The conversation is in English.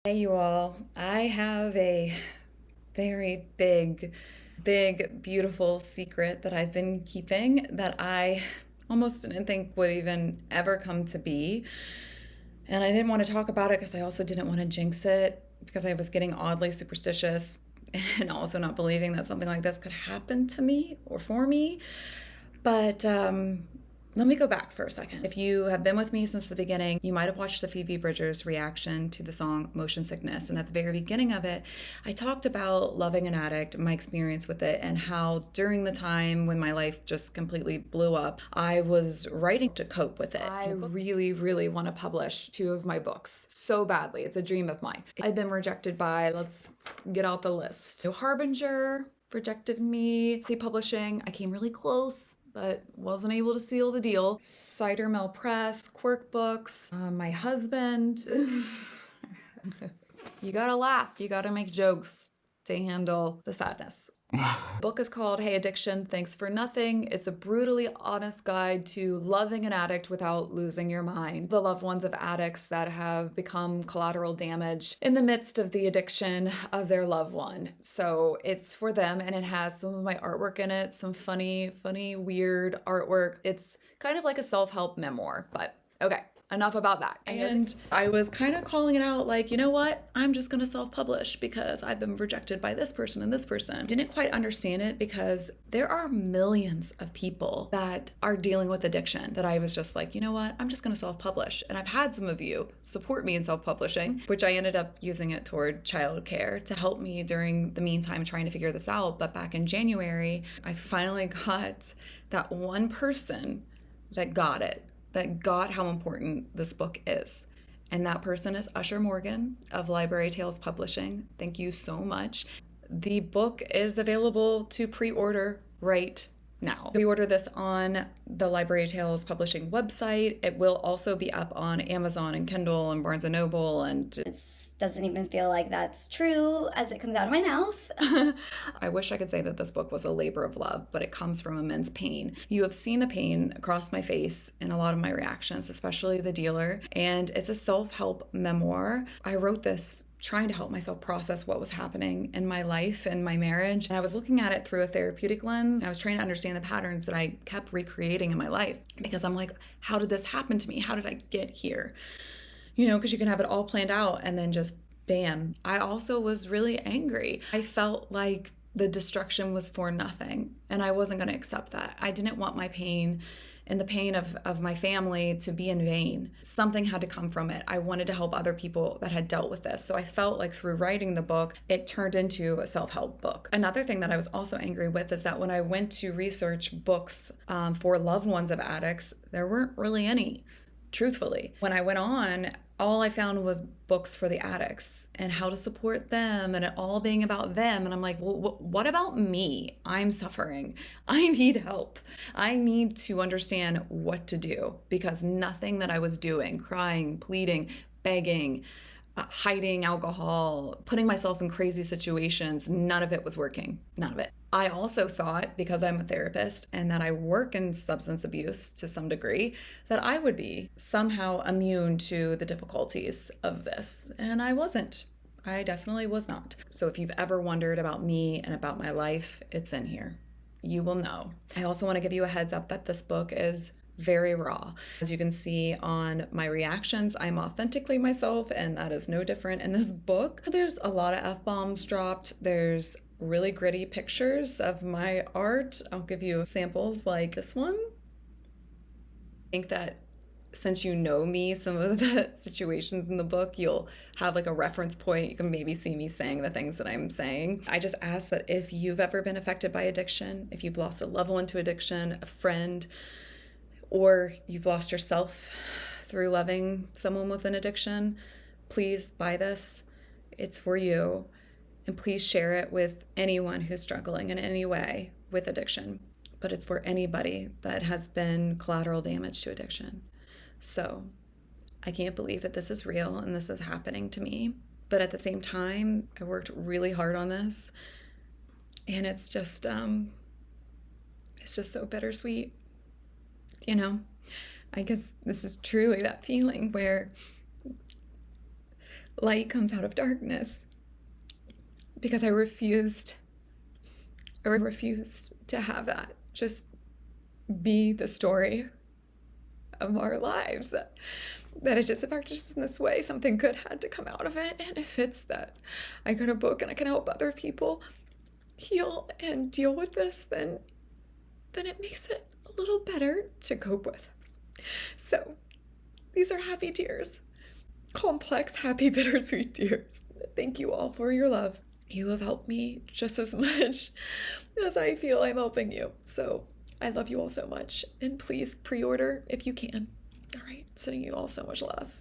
Hey, you all. I have a very beautiful secret that I've been keeping that I almost didn't think would even ever come to be. And I didn't want to talk about it because I also didn't want to jinx it because I was getting oddly superstitious and also not believing that something like this could happen to me or for me. But let me go back for a second. If you have been with me since the beginning, you might have watched the Phoebe Bridgers reaction to the song Motion Sickness. And at the very beginning of it, I talked about loving an addict, my experience with it, and how during the time when my life just completely blew up, I was writing to cope with it. I really want to publish two of my books so badly. It's a dream of mine. I've been rejected by, let's get out the list. So Harbinger rejected me. The publishing, I came really close, but wasn't able to seal the deal. Cider Mill Press, Quirk Books, my husband. You gotta laugh, you gotta make jokes to handle the sadness. The book is called Hey Addiction, Thanks for Nothing. It's a brutally honest guide to loving an addict without losing your mind. The loved ones of addicts that have become collateral damage in the midst of the addiction of their loved one. So it's for them, and it has some of my artwork in it, some funny, weird artwork. It's kind of like a self-help memoir, but okay. Enough about that. And I was kind of calling it out like, you know what? I'm just going to self-publish because I've been rejected by this person and this person. Didn't quite understand it because there are millions of people that are dealing with addiction that I was just like, you know what? I'm just going to self-publish. And I've had some of you support me in self-publishing, which I ended up using it toward childcare to help me during the meantime trying to figure this out. But back in January, I finally got that one person that got it, that got how important this book is. And that person is Usher Morgan of Library Tales Publishing. Thank you so much. The book is available to pre-order right now. Pre-order this on the Library Tales Publishing website. It will also be up on Amazon and Kindle and Barnes & Noble and doesn't even feel like that's true as it comes out of my mouth. I wish I could say that this book was a labor of love, but it comes from immense pain. You have seen the pain across my face in a lot of my reactions, especially The Dealer, and it's a self-help memoir. I wrote this trying to help myself process what was happening in my life and my marriage. And I was looking at it through a therapeutic lens. I was trying to understand the patterns that I kept recreating in my life because I'm like, how did this happen to me? How did I get here? You know, because you can have it all planned out and then just bam. I also was really angry. I felt like the destruction was for nothing, and I wasn't going to accept that. I didn't want my pain and the pain of my family to be in vain. Something had to come from it. I wanted to help other people that had dealt with this. So I felt like through writing the book, it turned into a self-help book. Another thing that I was also angry with is that when I went to research books for loved ones of addicts, there weren't really any. Truthfully, when I went on, all I found was books for the addicts and how to support them and it all being about them. And I'm like, well, what about me? I'm suffering. I need help. I need to understand what to do because nothing that I was doing, crying, pleading, begging, hiding alcohol, putting myself in crazy situations, none of it was working. None of it. I also thought, because I'm a therapist and that I work in substance abuse to some degree, that I would be somehow immune to the difficulties of this. And I wasn't. I definitely was not. So if you've ever wondered about me and about my life, it's in here. You will know. I also want to give you a heads up that this book is very raw. As you can see on my reactions, I'm authentically myself, and that is no different in this book. There's a lot of F-bombs dropped. There's really gritty pictures of my art. I'll give you samples like this one. I think that since you know me, some of the situations in the book, you'll have like a reference point. You can maybe see me saying the things that I'm saying. I just ask that if you've ever been affected by addiction, if you've lost a loved one to addiction, a friend, or you've lost yourself through loving someone with an addiction, please buy this. It's for you. And please share it with anyone who's struggling in any way with addiction. But it's for anybody that has been collateral damage to addiction. So I can't believe that this is real and this is happening to me. But at the same time, I worked really hard on this. And it's just so bittersweet. You know, I guess this is truly that feeling where light comes out of darkness, because I refused to have that just be the story of our lives. That it just affected us in this way. Something good had to come out of it. And if it's that I got a book and I can help other people heal and deal with this, then it makes it a little better to cope with. So these are happy tears. Complex, happy, bittersweet tears. Thank you all for your love. You have helped me just as much as I feel I'm helping you. So I love you all so much. And please pre-order if you can. All right, sending you all so much love.